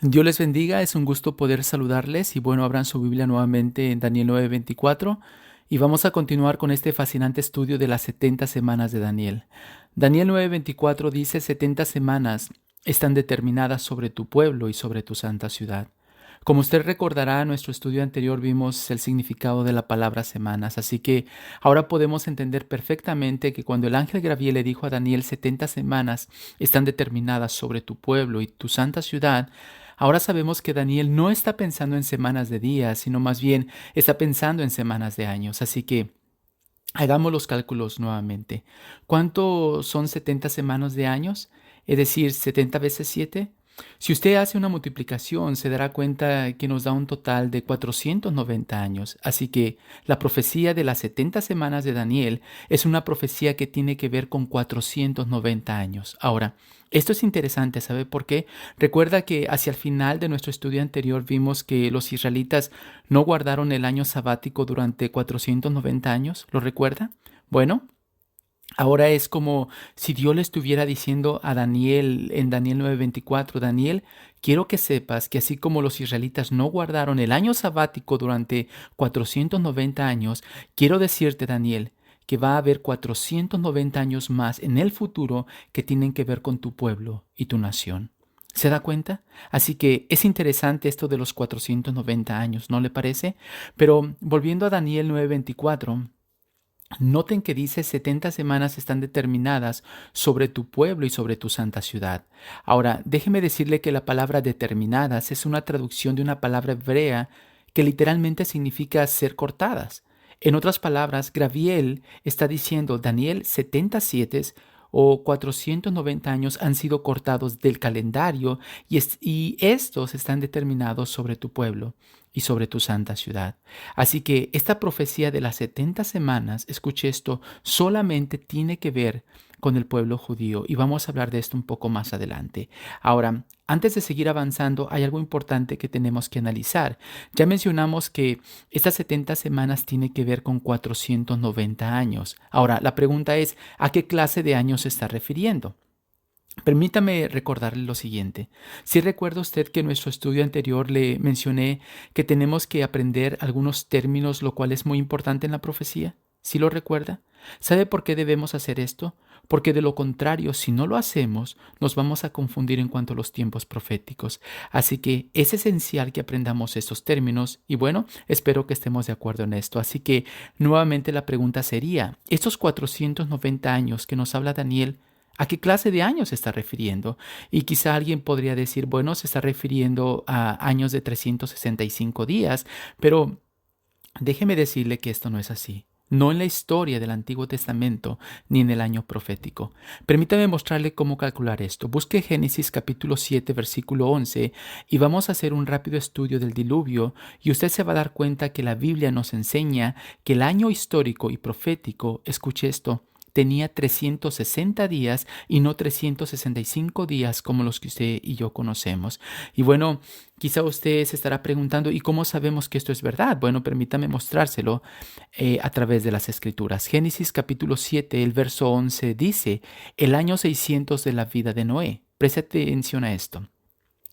Dios les bendiga, es un gusto poder saludarles y bueno, abran su Biblia nuevamente en Daniel 9:24 y vamos a continuar con este fascinante estudio de las 70 semanas de Daniel. Daniel 9:24 dice: 70 semanas están determinadas sobre tu pueblo y sobre tu santa ciudad. Como usted recordará, en nuestro estudio anterior vimos el significado de la palabra semanas, así que ahora podemos entender perfectamente que cuando el ángel Gabriel le dijo a Daniel: 70 semanas están determinadas sobre tu pueblo y tu santa ciudad, ahora sabemos que Daniel no está pensando en semanas de días, sino más bien está pensando en semanas de años. Así que hagamos los cálculos nuevamente. ¿Cuánto son 70 semanas de años? Es decir, 70 veces 7. Si usted hace una multiplicación, se dará cuenta que nos da un total de 490 años. Así que la profecía de las 70 semanas de Daniel es una profecía que tiene que ver con 490 años. Ahora, esto es interesante, ¿sabe por qué? Recuerda que hacia el final de nuestro estudio anterior vimos que los israelitas no guardaron el año sabático durante 490 años. ¿Lo recuerda? Bueno, ahora es como si Dios le estuviera diciendo a Daniel en Daniel 9:24: Daniel, quiero que sepas que así como los israelitas no guardaron el año sabático durante 490 años, quiero decirte, Daniel, que va a haber 490 años más en el futuro que tienen que ver con tu pueblo y tu nación. ¿Se da cuenta? Así que es interesante esto de los 490 años, ¿no le parece? Pero volviendo a Daniel 9:24, noten que dice: 70 semanas están determinadas sobre tu pueblo y sobre tu santa ciudad. Ahora, déjeme decirle que la palabra determinadas es una traducción de una palabra hebrea que literalmente significa ser cortadas. En otras palabras, Gabriel está diciendo: Daniel, 77 o 490 años han sido cortados del calendario y estos están determinados sobre tu pueblo y sobre tu santa ciudad. Así que esta profecía de las 70 semanas, escuche esto, solamente tiene que ver con el pueblo judío y vamos a hablar de esto un poco más adelante. Ahora, antes de seguir avanzando, hay algo importante que tenemos que analizar. Ya mencionamos que estas 70 semanas tiene que ver con 490 años. Ahora, la pregunta es: ¿a qué clase de años se está refiriendo? Permítame recordarle lo siguiente. Si recuerda usted que en nuestro estudio anterior le mencioné que tenemos que aprender algunos términos, lo cual es muy importante en la profecía. ¿Sí lo recuerda? ¿Sabe por qué debemos hacer esto? Porque de lo contrario, si no lo hacemos, nos vamos a confundir en cuanto a los tiempos proféticos. Así que es esencial que aprendamos estos términos y bueno, espero que estemos de acuerdo en esto. Así que nuevamente la pregunta sería: estos 490 años que nos habla Daniel, ¿a qué clase de años se está refiriendo? Y quizá alguien podría decir: bueno, se está refiriendo a años de 365 días, pero déjeme decirle que esto no es así. No en la historia del Antiguo Testamento ni en el año profético. Permítame mostrarle cómo calcular esto. Busque Génesis capítulo 7, versículo 11 y vamos a hacer un rápido estudio del diluvio y usted se va a dar cuenta que la Biblia nos enseña que el año histórico y profético, escuche esto, tenía 360 días y no 365 días como los que usted y yo conocemos. Y bueno, quizá usted se estará preguntando: ¿y cómo sabemos que esto es verdad? Bueno, permítame mostrárselo a través de las Escrituras. Génesis capítulo 7, el verso 11 dice: el año 600 de la vida de Noé. Preste atención a esto.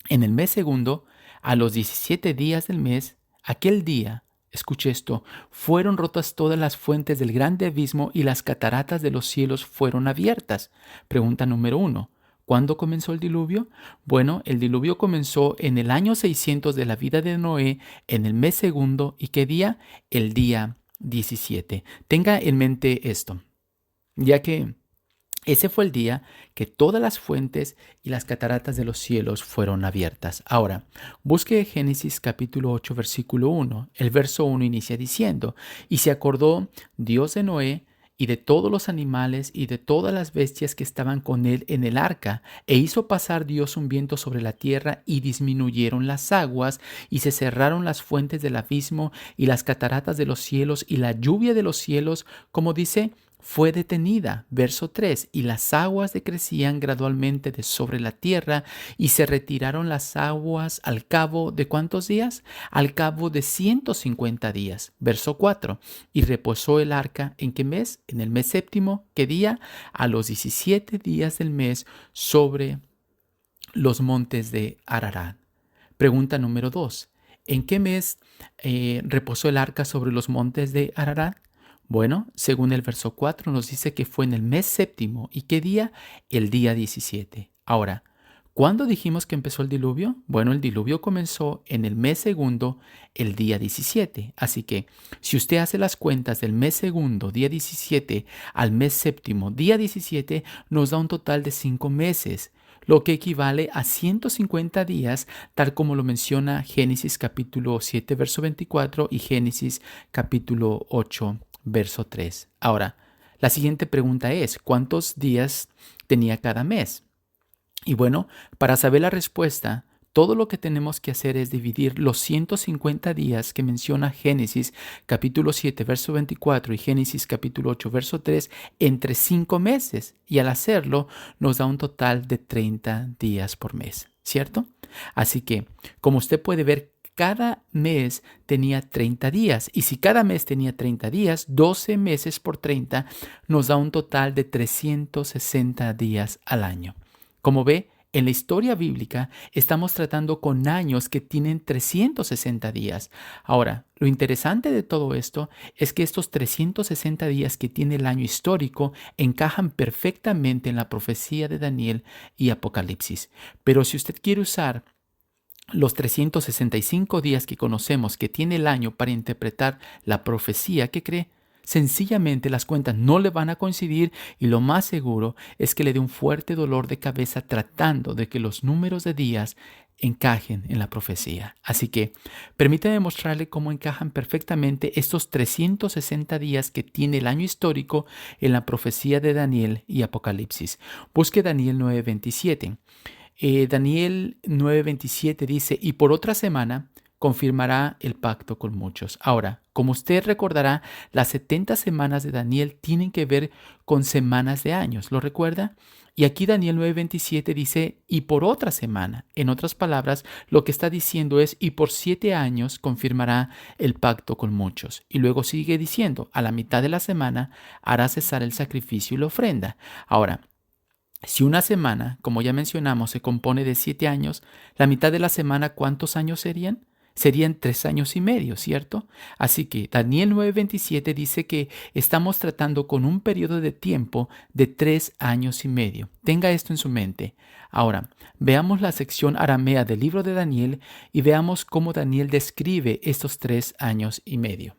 En el mes segundo, a los 17 días del mes, aquel día, escuche esto, fueron rotas todas las fuentes del grande abismo y las cataratas de los cielos fueron abiertas. Pregunta número 1. ¿Cuándo comenzó el diluvio? Bueno, el diluvio comenzó en el año 600 de la vida de Noé, en el mes segundo. ¿Y qué día? El día 17. Tenga en mente esto, ya que ese fue el día que todas las fuentes y las cataratas de los cielos fueron abiertas. Ahora, busque Génesis capítulo 8, versículo 1. El verso 1 inicia diciendo: y se acordó Dios de Noé y de todos los animales y de todas las bestias que estaban con él en el arca, e hizo pasar Dios un viento sobre la tierra, y disminuyeron las aguas, y se cerraron las fuentes del abismo, y las cataratas de los cielos, y la lluvia de los cielos, como dice, fue detenida. Verso 3. Y las aguas decrecían gradualmente de sobre la tierra, y se retiraron las aguas al cabo de ¿cuántos días? Al cabo de 150 días. Verso 4. Y reposó el arca, ¿en qué mes? En el mes séptimo. ¿Qué día? A los 17 días del mes, sobre los montes de Ararat. Pregunta número 2. ¿En qué mes reposó el arca sobre los montes de Ararat? Bueno, según el verso 4 nos dice que fue en el mes séptimo. ¿Y qué día? El día 17. Ahora, ¿cuándo dijimos que empezó el diluvio? Bueno, el diluvio comenzó en el mes segundo, el día 17. Así que, si usted hace las cuentas del mes segundo, día 17, al mes séptimo, día 17, nos da un total de 5 meses, lo que equivale a 150 días, tal como lo menciona Génesis capítulo 7, verso 24 y Génesis capítulo 8, verso 3. Ahora, la siguiente pregunta es, ¿cuántos días tenía cada mes? Y bueno, para saber la respuesta, todo lo que tenemos que hacer es dividir los 150 días que menciona Génesis capítulo 7, verso 24 y Génesis capítulo 8, verso 3 entre 5 meses. Y al hacerlo nos da un total de 30 días por mes, ¿cierto? Así que, como usted puede ver, cada mes tenía 30 días. Y si cada mes tenía 30 días, 12 meses por 30 nos da un total de 360 días al año. Como ve, en la historia bíblica estamos tratando con años que tienen 360 días. Ahora, lo interesante de todo esto es que estos 360 días que tiene el año histórico encajan perfectamente en la profecía de Daniel y Apocalipsis. Pero si usted quiere usar los 365 días que conocemos que tiene el año para interpretar la profecía, ¿qué cree? Sencillamente las cuentas no le van a coincidir y lo más seguro es que le dé un fuerte dolor de cabeza tratando de que los números de días encajen en la profecía. Así que permítame mostrarle cómo encajan perfectamente estos 360 días que tiene el año histórico en la profecía de Daniel y Apocalipsis. Busque Daniel 9:27. Daniel 9:27 dice, y por otra semana confirmará el pacto con muchos. Ahora, como usted recordará, las 70 semanas de Daniel tienen que ver con semanas de años, ¿lo recuerda? Y aquí Daniel 9:27 dice, y por otra semana. En otras palabras, lo que está diciendo es, y por 7 años confirmará el pacto con muchos. Y luego sigue diciendo, a la mitad de la semana hará cesar el sacrificio y la ofrenda. Ahora, si una semana, como ya mencionamos, se compone de 7 años, la mitad de la semana, ¿cuántos años serían? Serían 3 años y medio, ¿cierto? Así que Daniel 9:27 dice que estamos tratando con un periodo de tiempo de 3 años y medio. Tenga esto en su mente. Ahora, veamos la sección aramea del libro de Daniel y veamos cómo Daniel describe estos 3 años y medio.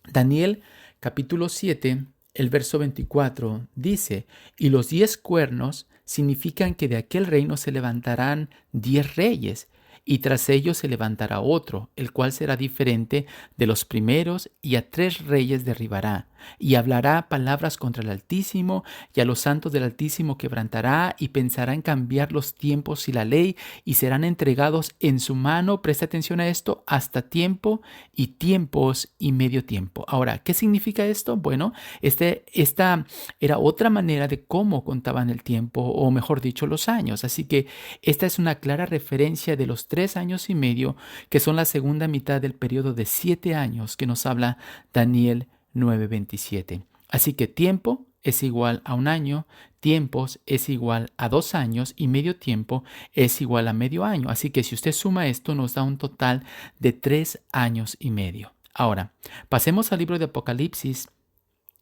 Daniel capítulo 7. El verso 24 dice, y los 10 cuernos significan que de aquel reino se levantarán 10 reyes, y tras ellos se levantará otro, el cual será diferente de los primeros, y a 3 reyes derribará, y hablará palabras contra el Altísimo, y a los santos del Altísimo quebrantará, y pensará en cambiar los tiempos y la ley, y serán entregados en su mano, presta atención a esto, hasta tiempo y tiempos y medio tiempo. Ahora, ¿qué significa esto? Bueno, esta era otra manera de cómo contaban el tiempo, o mejor dicho, los años. Así que esta es una clara referencia de los 3 años y medio, que son la segunda mitad del periodo de 7 años que nos habla Daniel 9:27. Así que tiempo es igual a un año, tiempos es igual a 2 años y medio tiempo es igual a medio año. Así que si usted suma esto nos da un total de 3 años y medio. Ahora, pasemos al libro de Apocalipsis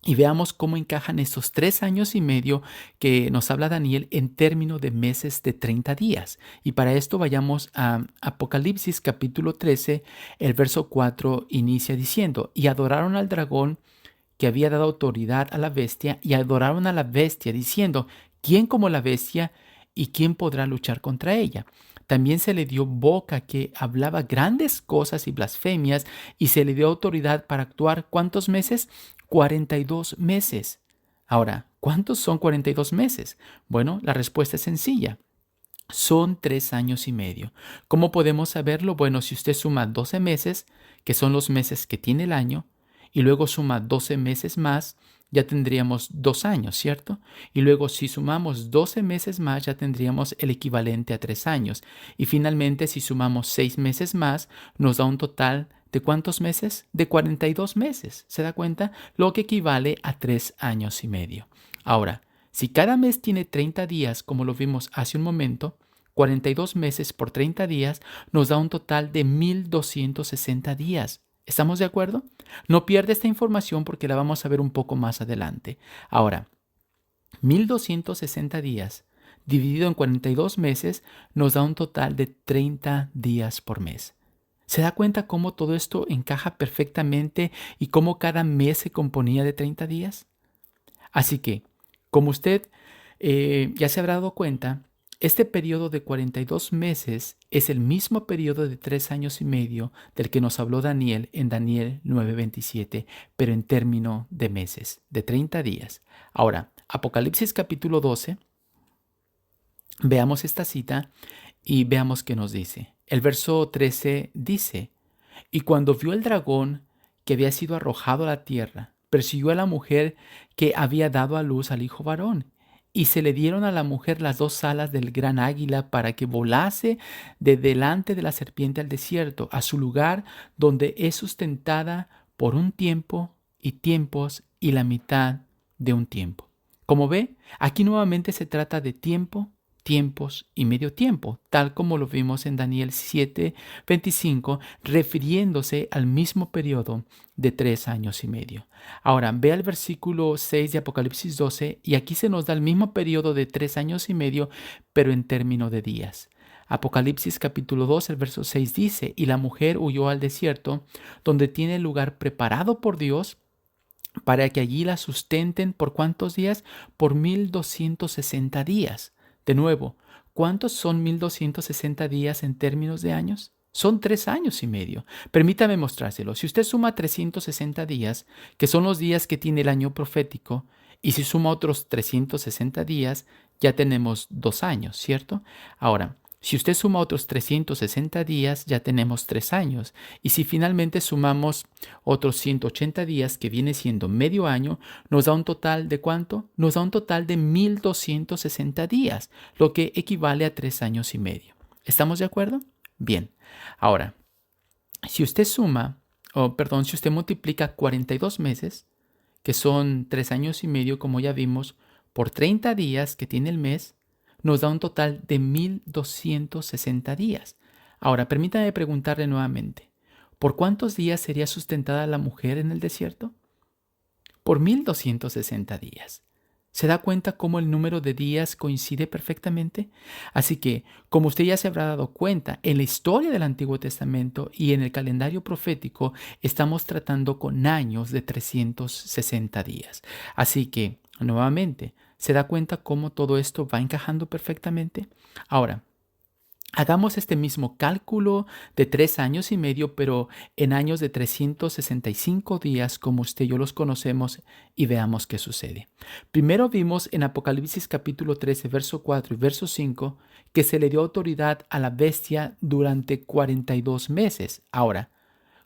y veamos cómo encajan estos 3 años y medio que nos habla Daniel en términos de meses de 30 días. Y para esto vayamos a Apocalipsis capítulo 13, el verso 4 inicia diciendo, y adoraron al dragón que había dado autoridad a la bestia, y adoraron a la bestia diciendo, ¿quién como la bestia y quién podrá luchar contra ella? También se le dio boca que hablaba grandes cosas y blasfemias, y se le dio autoridad para actuar, ¿cuántos meses? 42 meses. Ahora, ¿cuántos son 42 meses? Bueno, la respuesta es sencilla. Son 3 años y medio. ¿Cómo podemos saberlo? Bueno, si usted suma 12 meses, que son los meses que tiene el año, y luego suma 12 meses más, ya tendríamos 2 años, ¿cierto? Y luego si sumamos 12 meses más, ya tendríamos el equivalente a 3 años. Y finalmente, si sumamos 6 meses más, nos da un total ¿de cuántos meses? De 42 meses. ¿Se da cuenta? Lo que equivale a 3 años y medio. Ahora, si cada mes tiene 30 días, como lo vimos hace un momento, 42 meses por 30 días nos da un total de 1260 días. ¿Estamos de acuerdo? No pierda esta información porque la vamos a ver un poco más adelante. Ahora, 1260 días dividido en 42 meses nos da un total de 30 días por mes. ¿Se da cuenta cómo todo esto encaja perfectamente y cómo cada mes se componía de 30 días? Así que, como usted ya se habrá dado cuenta, este periodo de 42 meses es el mismo periodo de 3 años y medio del que nos habló Daniel en Daniel 9:27, pero en término de meses, de 30 días. Ahora, Apocalipsis capítulo 12, veamos esta cita y veamos qué nos dice. El verso 13 dice: Y cuando vio el dragón que había sido arrojado a la tierra, persiguió a la mujer que había dado a luz al hijo varón, y se le dieron a la mujer las 2 alas del gran águila para que volase de delante de la serpiente al desierto, a su lugar donde es sustentada por un tiempo y tiempos y la mitad de un tiempo. Como ve, aquí nuevamente se trata de tiempo, tiempos y medio tiempo, tal como lo vimos en Daniel 7:25, refiriéndose al mismo periodo de 3 años y medio. Ahora, ve al versículo 6 de Apocalipsis 12 y aquí se nos da el mismo periodo de 3 años y medio, pero en términos de días. Apocalipsis capítulo 2, el verso 6 dice: Y la mujer huyó al desierto, donde tiene el lugar preparado por Dios, para que allí la sustenten ¿por cuántos días? Por 1260 días. De nuevo, ¿cuántos son 1260 días en términos de años? Son 3 años y medio. Permítame mostrárselo. Si usted suma 360 días, que son los días que tiene el año profético, y si suma otros 360 días, ya tenemos 2 años, ¿cierto? Ahora, si usted suma otros 360 días, ya tenemos 3 años. Y si finalmente sumamos otros 180 días, que viene siendo medio año, nos da un total de ¿cuánto? Nos da un total de 1260 días, lo que equivale a 3 años y medio. ¿Estamos de acuerdo? Bien. Ahora, si usted si usted multiplica 42 meses, que son 3 años y medio, como ya vimos, por 30 días que tiene el mes, nos da un total de 1260 días. Ahora, permítame preguntarle nuevamente, ¿por cuántos días sería sustentada la mujer en el desierto? Por 1260 días. ¿Se da cuenta cómo el número de días coincide perfectamente? Así que, como usted ya se habrá dado cuenta, en la historia del Antiguo Testamento y en el calendario profético estamos tratando con años de 360 días. Así que, nuevamente, ¿se da cuenta cómo todo esto va encajando perfectamente? Ahora, hagamos este mismo cálculo de 3 años y medio, pero en años de 365 días, como usted y yo los conocemos, y veamos qué sucede. Primero vimos en Apocalipsis capítulo 13, verso 4 y verso 5, que se le dio autoridad a la bestia durante 42 meses. Ahora,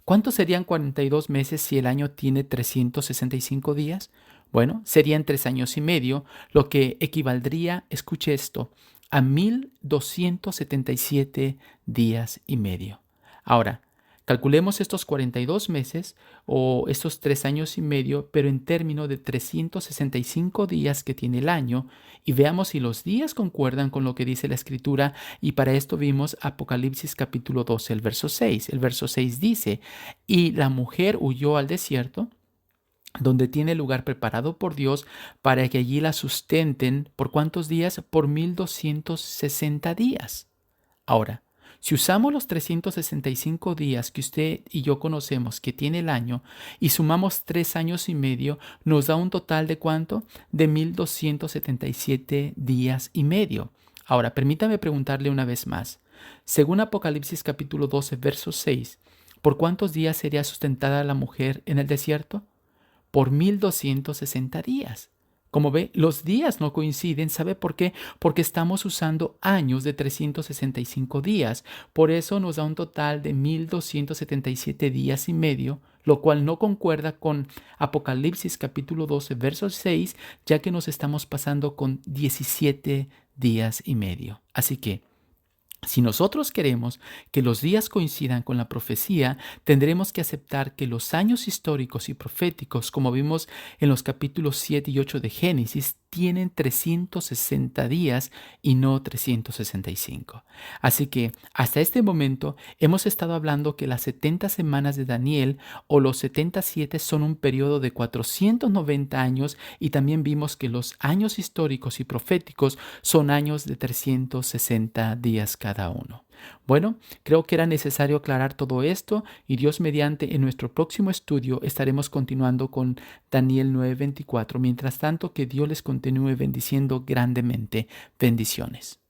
¿cuántos serían 42 meses si el año tiene 365 días? Bueno, serían 3 años y medio, lo que equivaldría, escuche esto, a 1277 días y medio. Ahora, calculemos estos 42 meses o estos 3 años y medio, pero en términos de 365 días que tiene el año, y veamos si los días concuerdan con lo que dice la Escritura, y para esto vimos Apocalipsis capítulo 12, el verso 6. El verso 6 dice: Y la mujer huyó al desierto, donde tiene lugar preparado por Dios para que allí la sustenten. ¿Por cuántos días? Por 1260 días. Ahora, si usamos los 365 días que usted y yo conocemos que tiene el año y sumamos 3 años y medio, nos da un total de ¿cuánto? De 1277 días y medio. Ahora, permítame preguntarle una vez más. Según Apocalipsis capítulo 12, verso 6, ¿por cuántos días sería sustentada la mujer en el desierto? Por 1260 días. Como ve, los días no coinciden. ¿Sabe por qué? Porque estamos usando años de 365 días. Por eso nos da un total de 1277 días y medio, lo cual no concuerda con Apocalipsis capítulo 12, verso 6, ya que nos estamos pasando con 17 días y medio. Así que, Si nosotros queremos que los días coincidan con la profecía, tendremos que aceptar que los años históricos y proféticos, como vimos en los capítulos 7 y 8 de Génesis, tienen 360 días y no 365. Así que hasta este momento hemos estado hablando que las 70 semanas de Daniel o los 77 son un periodo de 490 años, y también vimos que los años históricos y proféticos son años de 360 días cada uno. Bueno, creo que era necesario aclarar todo esto, y Dios mediante en nuestro próximo estudio estaremos continuando con Daniel 9:24. Mientras tanto, que Dios les continúe bendiciendo grandemente. Bendiciones.